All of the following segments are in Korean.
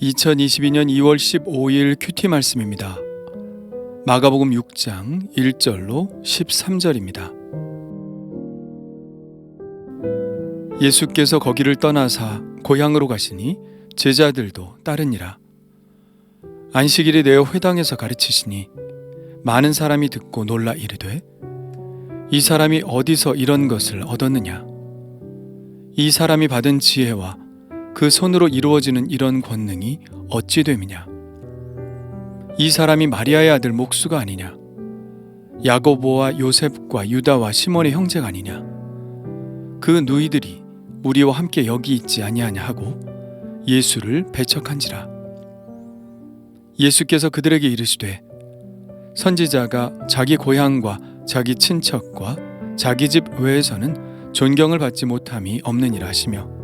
2022년 2월 15일 큐티 말씀입니다. 마가복음 6장 1절로 13절입니다. 예수께서 거기를 떠나사 고향으로 가시니 제자들도 따르니라. 안식일이 되어 회당에서 가르치시니 많은 사람이 듣고 놀라 이르되 이 사람이 어디서 이런 것을 얻었느냐? 이 사람이 받은 지혜와 그 손으로 이루어지는 이런 권능이 어찌 됨이냐? 이 사람이 마리아의 아들 목수가 아니냐? 야고보와 요셉과 유다와 시몬의 형제가 아니냐? 그 누이들이 우리와 함께 여기 있지 아니하냐 하고 예수를 배척한지라. 예수께서 그들에게 이르시되 선지자가 자기 고향과 자기 친척과 자기 집 외에서는 존경을 받지 못함이 없느니라 하시며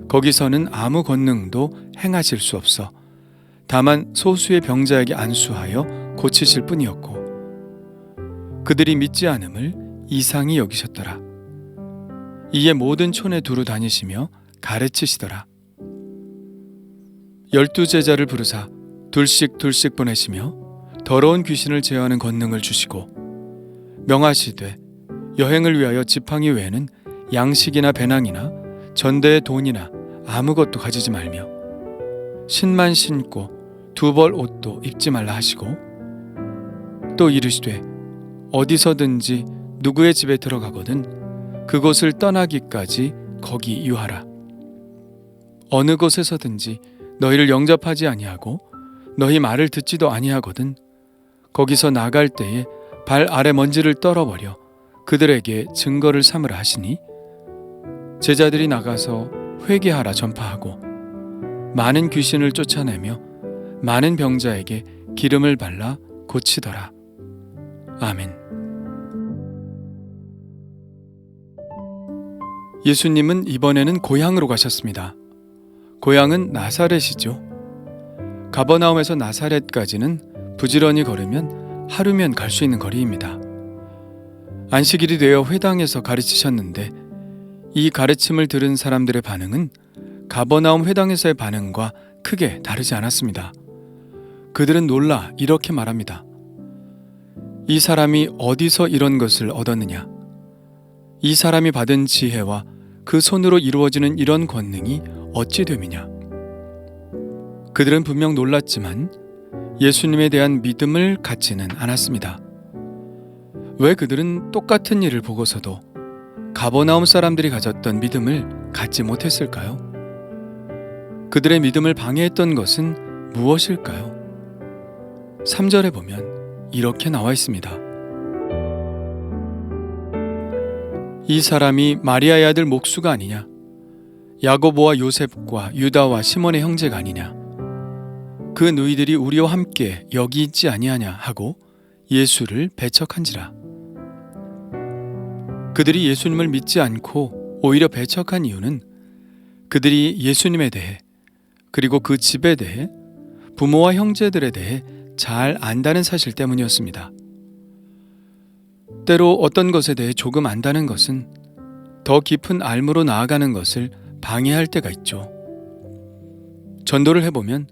거기서는 아무 권능도 행하실 수 없어 다만 소수의 병자에게 안수하여 고치실 뿐이었고 그들이 믿지 않음을 이상히 여기셨더라. 이에 모든 촌에 두루 다니시며 가르치시더라. 12제자를 부르사 둘씩 보내시며 더러운 귀신을 제어하는 권능을 주시고 명하시되 여행을 위하여 지팡이 외에는 양식이나 배낭이나 전대의 돈이나 아무것도 가지지 말며 신만 신고 두 벌 옷도 입지 말라 하시고 또 이르시되 어디서든지 누구의 집에 들어가거든 그곳을 떠나기까지 거기 유하라. 어느 곳에서든지 너희를 영접하지 아니하고 너희 말을 듣지도 아니하거든 거기서 나갈 때에 발 아래 먼지를 떨어버려 그들에게 증거를 삼으라 하시니 제자들이 나가서 회개하라 전파하고 많은 귀신을 쫓아내며 많은 병자에게 기름을 발라 고치더라. 아멘. 예수님은 이번에는 고향으로 가셨습니다. 고향은 나사렛이죠. 가버나움에서 나사렛까지는 부지런히 걸으면 하루면 갈 수 있는 거리입니다. 안식일이 되어 회당에서 가르치셨는데 이 가르침을 들은 사람들의 반응은 가버나움 회당에서의 반응과 크게 다르지 않았습니다. 그들은 놀라 이렇게 말합니다. 이 사람이 어디서 이런 것을 얻었느냐? 이 사람이 받은 지혜와 그 손으로 이루어지는 이런 권능이 어찌 됨이냐? 그들은 분명 놀랐지만 예수님에 대한 믿음을 갖지는 않았습니다. 왜 그들은 똑같은 일을 보고서도 가버나움 사람들이 가졌던 믿음을 갖지 못했을까요? 그들의 믿음을 방해했던 것은 무엇일까요? 3절에 보면 이렇게 나와 있습니다. 이 사람이 마리아의 아들 목수가 아니냐? 야고보와 요셉과 유다와 시몬의 형제가 아니냐? 그 누이들이 우리와 함께 여기 있지 아니하냐 하고 예수를 배척한지라. 그들이 예수님을 믿지 않고 오히려 배척한 이유는 그들이 예수님에 대해 그리고 그 집에 대해 부모와 형제들에 대해 잘 안다는 사실 때문이었습니다. 때로 어떤 것에 대해 조금 안다는 것은 더 깊은 알무로 나아가는 것을 방해할 때가 있죠. 전도를 해보면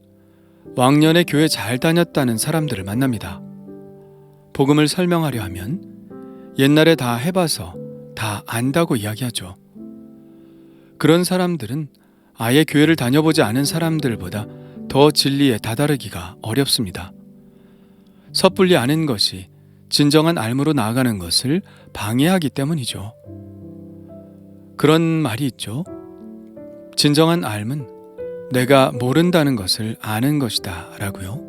왕년에 교회 잘 다녔다는 사람들을 만납니다. 복음을 설명하려 하면 옛날에 다 해봐서 다 안다고 이야기하죠. 그런 사람들은 아예 교회를 다녀보지 않은 사람들보다 더 진리에 다다르기가 어렵습니다. 섣불리 아는 것이 진정한 알무로 나아가는 것을 방해하기 때문이죠. 그런 말이 있죠. 진정한 알은 내가 모른다는 것을 아는 것이다 라고요.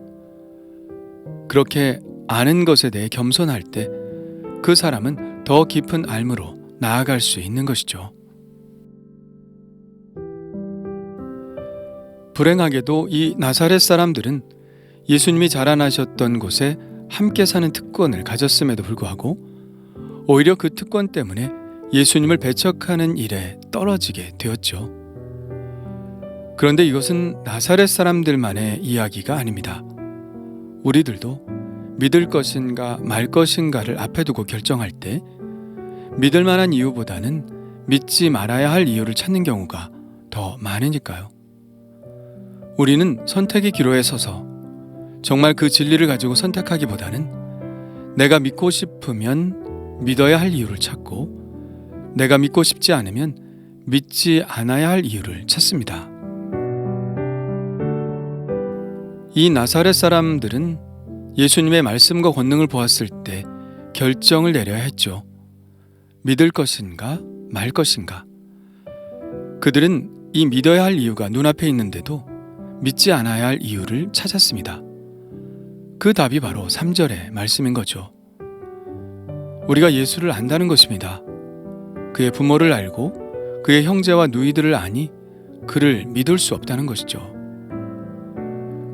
그렇게 아는 것에 대해 겸손할 때 그 사람은 더 깊은 알무로 나아갈 수 있는 것이죠. 불행하게도 이 나사렛 사람들은 예수님이 자라나셨던 곳에 함께 사는 특권을 가졌음에도 불구하고 오히려 그 특권 때문에 예수님을 배척하는 일에 떨어지게 되었죠. 그런데 이것은 나사렛 사람들만의 이야기가 아닙니다. 우리들도 믿을 것인가 말 것인가를 앞에 두고 결정할 때 믿을 만한 이유보다는 믿지 말아야 할 이유를 찾는 경우가 더 많으니까요. 우리는 선택의 기로에 서서 정말 그 진리를 가지고 선택하기보다는 내가 믿고 싶으면 믿어야 할 이유를 찾고 내가 믿고 싶지 않으면 믿지 않아야 할 이유를 찾습니다. 이 나사렛 사람들은 예수님의 말씀과 권능을 보았을 때 결정을 내려야 했죠. 믿을 것인가 말 것인가. 그들은 이 믿어야 할 이유가 눈앞에 있는데도 믿지 않아야 할 이유를 찾았습니다. 그 답이 바로 3절의 말씀인 거죠. 우리가 예수를 안다는 것입니다. 그의 부모를 알고 그의 형제와 누이들을 아니 그를 믿을 수 없다는 것이죠.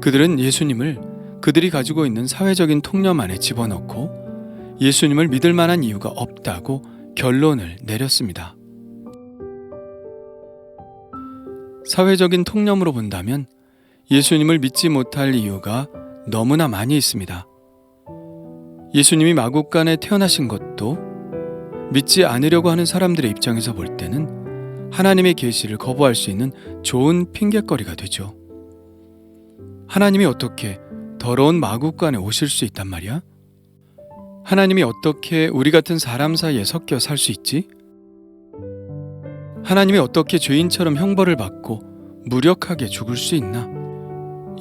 그들은 예수님을 그들이 가지고 있는 사회적인 통념 안에 집어넣고 예수님을 믿을 만한 이유가 없다고 결론을 내렸습니다. 사회적인 통념으로 본다면 예수님을 믿지 못할 이유가 너무나 많이 있습니다. 예수님이 마국간에 태어나신 것도 믿지 않으려고 하는 사람들의 입장에서 볼 때는 하나님의 계시를 거부할 수 있는 좋은 핑곗거리가 되죠. 하나님이 어떻게 더러운 마국간에 오실 수 있단 말이야? 하나님이 어떻게 우리 같은 사람 사이에 섞여 살 수 있지? 하나님이 어떻게 죄인처럼 형벌을 받고 무력하게 죽을 수 있나?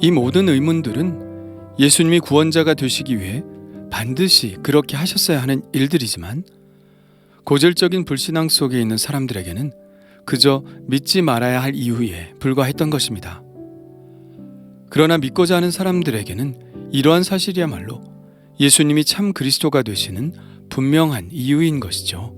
이 모든 의문들은 예수님이 구원자가 되시기 위해 반드시 그렇게 하셨어야 하는 일들이지만 고질적인 불신앙 속에 있는 사람들에게는 그저 믿지 말아야 할 이유에 불과했던 것입니다. 그러나 믿고자 하는 사람들에게는 이러한 사실이야말로 예수님이 참 그리스도가 되시는 분명한 이유인 것이죠.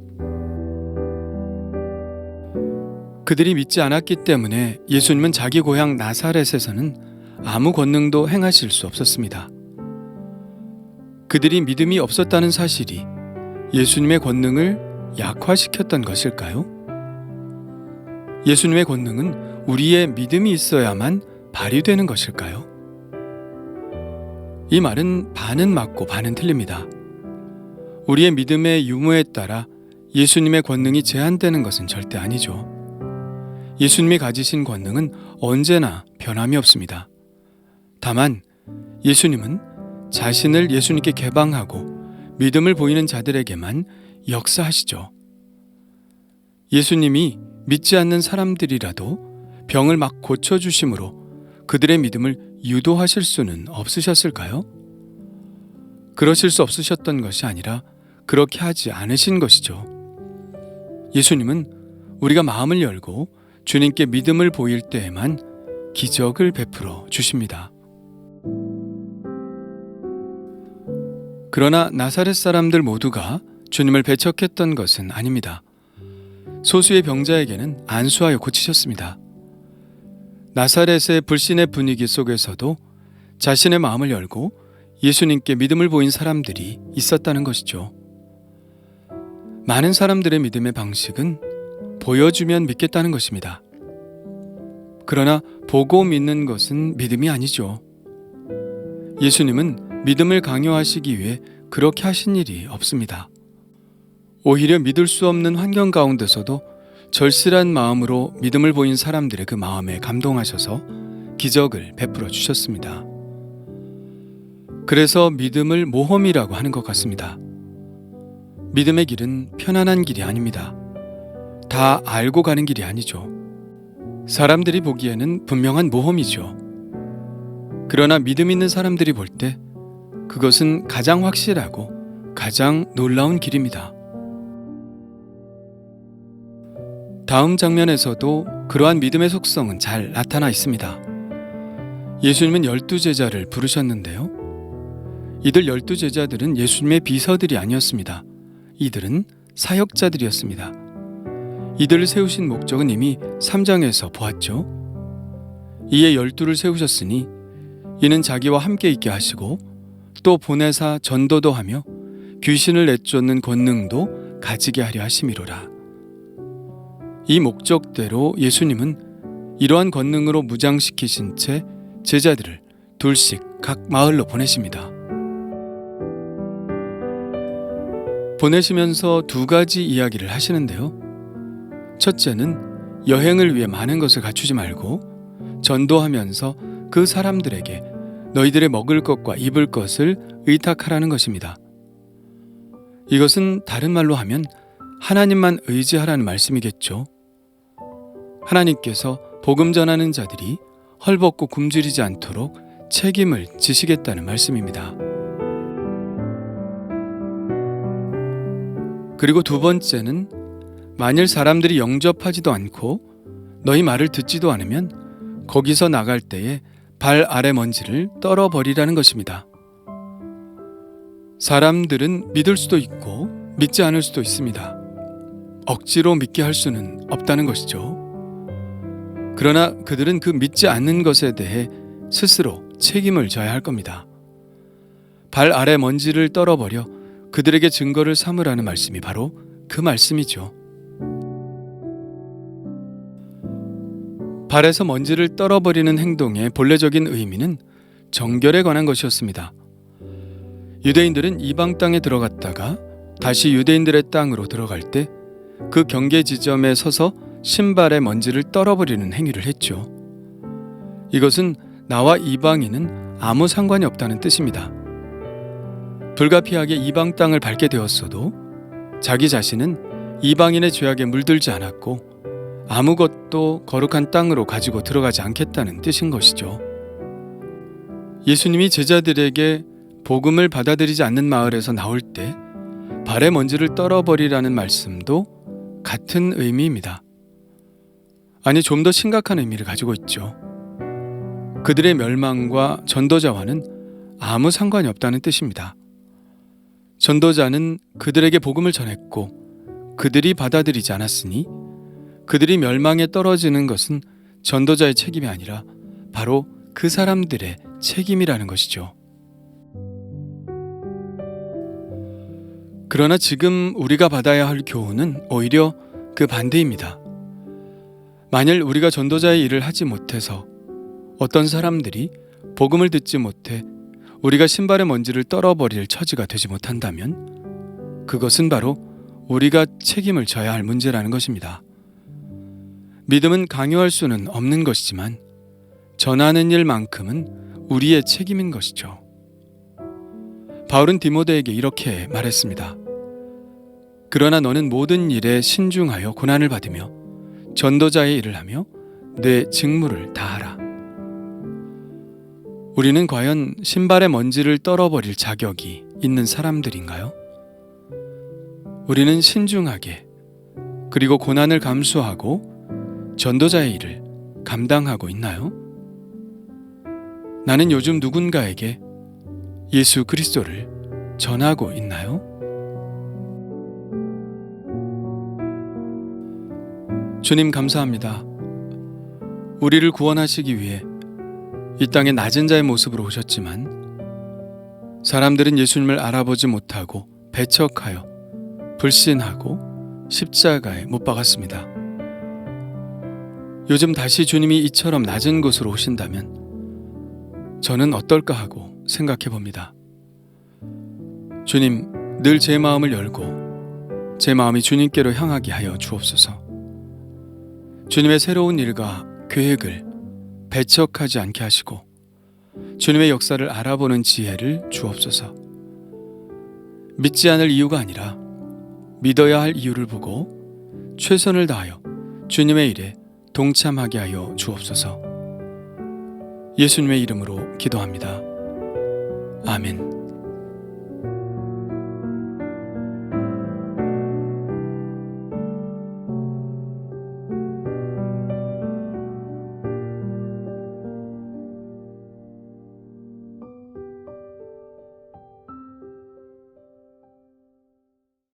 그들이 믿지 않았기 때문에 예수님은 자기 고향 나사렛에서는 아무 권능도 행하실 수 없었습니다. 그들이 믿음이 없었다는 사실이 예수님의 권능을 약화시켰던 것일까요? 예수님의 권능은 우리의 믿음이 있어야만 발휘되는 것일까요? 이 말은 반은 맞고 반은 틀립니다. 우리의 믿음의 유무에 따라 예수님의 권능이 제한되는 것은 절대 아니죠. 예수님이 가지신 권능은 언제나 변함이 없습니다. 다만 예수님은 자신을 예수님께 개방하고 믿음을 보이는 자들에게만 역사하시죠. 예수님이 믿지 않는 사람들이라도 병을 막 고쳐주심으로 그들의 믿음을 유도하실 수는 없으셨을까요? 그러실 수 없으셨던 것이 아니라 그렇게 하지 않으신 것이죠. 예수님은 우리가 마음을 열고 주님께 믿음을 보일 때에만 기적을 베풀어 주십니다. 그러나 나사렛 사람들 모두가 주님을 배척했던 것은 아닙니다. 소수의 병자에게는 안수하여 고치셨습니다. 나사렛의 불신의 분위기 속에서도 자신의 마음을 열고 예수님께 믿음을 보인 사람들이 있었다는 것이죠. 많은 사람들의 믿음의 방식은 보여주면 믿겠다는 것입니다. 그러나 보고 믿는 것은 믿음이 아니죠. 예수님은 믿음을 강요하시기 위해 그렇게 하신 일이 없습니다. 오히려 믿을 수 없는 환경 가운데서도 절실한 마음으로 믿음을 보인 사람들의 그 마음에 감동하셔서 기적을 베풀어 주셨습니다. 그래서 믿음을 모험이라고 하는 것 같습니다. 믿음의 길은 편안한 길이 아닙니다. 다 알고 가는 길이 아니죠. 사람들이 보기에는 분명한 모험이죠. 그러나 믿음 있는 사람들이 볼 때 그것은 가장 확실하고 가장 놀라운 길입니다. 다음 장면에서도 그러한 믿음의 속성은 잘 나타나 있습니다. 예수님은 12제자를 부르셨는데요. 이들 12제자들은 예수님의 비서들이 아니었습니다. 이들은 사역자들이었습니다. 이들을 세우신 목적은 이미 3장에서 보았죠. 이에 12를 세우셨으니 이는 자기와 함께 있게 하시고 또 보내사 전도도 하며 귀신을 내쫓는 권능도 가지게 하려 하심이로라. 이 목적대로 예수님은 이러한 권능으로 무장시키신 채 제자들을 둘씩 각 마을로 보내십니다. 보내시면서 두 가지 이야기를 하시는데요. 첫째는 여행을 위해 많은 것을 갖추지 말고 전도하면서 그 사람들에게 너희들의 먹을 것과 입을 것을 의탁하라는 것입니다. 이것은 다른 말로 하면 하나님만 의지하라는 말씀이겠죠. 하나님께서 복음 전하는 자들이 헐벗고 굶주리지 않도록 책임을 지시겠다는 말씀입니다. 그리고 두 번째는 만일 사람들이 영접하지도 않고 너희 말을 듣지도 않으면 거기서 나갈 때에 발 아래 먼지를 떨어버리라는 것입니다. 사람들은 믿을 수도 있고 믿지 않을 수도 있습니다. 억지로 믿게 할 수는 없다는 것이죠. 그러나 그들은 그 믿지 않는 것에 대해 스스로 책임을 져야 할 겁니다. 발 아래 먼지를 떨어버려 그들에게 증거를 삼으라는 말씀이 바로 그 말씀이죠. 발에서 먼지를 떨어버리는 행동의 본래적인 의미는 정결에 관한 것이었습니다. 유대인들은 이방 땅에 들어갔다가 다시 유대인들의 땅으로 들어갈 때 그 경계 지점에 서서 신발의 먼지를 떨어버리는 행위를 했죠. 이것은 나와 이방인은 아무 상관이 없다는 뜻입니다. 불가피하게 이방 땅을 밟게 되었어도 자기 자신은 이방인의 죄악에 물들지 않았고 아무것도 거룩한 땅으로 가지고 들어가지 않겠다는 뜻인 것이죠. 예수님이 제자들에게 복음을 받아들이지 않는 마을에서 나올 때 발의 먼지를 떨어버리라는 말씀도 같은 의미입니다. 아니, 좀 더 심각한 의미를 가지고 있죠. 그들의 멸망과 전도자와는 아무 상관이 없다는 뜻입니다. 전도자는 그들에게 복음을 전했고 그들이 받아들이지 않았으니 그들이 멸망에 떨어지는 것은 전도자의 책임이 아니라 바로 그 사람들의 책임이라는 것이죠. 그러나 지금 우리가 받아야 할 교훈은 오히려 그 반대입니다. 만일 우리가 전도자의 일을 하지 못해서 어떤 사람들이 복음을 듣지 못해 우리가 신발의 먼지를 떨어버릴 처지가 되지 못한다면 그것은 바로 우리가 책임을 져야 할 문제라는 것입니다. 믿음은 강요할 수는 없는 것이지만 전하는 일만큼은 우리의 책임인 것이죠. 바울은 디모데에게 이렇게 말했습니다. 그러나 너는 모든 일에 신중하여 고난을 받으며 전도자의 일을 하며 내 직무를 다하라. 우리는 과연 신발의 먼지를 떨어버릴 자격이 있는 사람들인가요? 우리는 신중하게 그리고 고난을 감수하고 전도자의 일을 감당하고 있나요? 나는 요즘 누군가에게 예수 그리스도를 전하고 있나요? 주님 감사합니다. 우리를 구원하시기 위해 이 땅에 낮은 자의 모습으로 오셨지만 사람들은 예수님을 알아보지 못하고 배척하여 불신하고 십자가에 못 박았습니다. 요즘 다시 주님이 이처럼 낮은 곳으로 오신다면 저는 어떨까 하고 생각해 봅니다. 주님, 늘 제 마음을 열고 제 마음이 주님께로 향하게 하여 주옵소서. 주님의 새로운 일과 계획을 배척하지 않게 하시고 주님의 역사를 알아보는 지혜를 주옵소서. 믿지 않을 이유가 아니라 믿어야 할 이유를 보고 최선을 다하여 주님의 일에 동참하게 하여 주옵소서. 예수님의 이름으로 기도합니다. 아멘.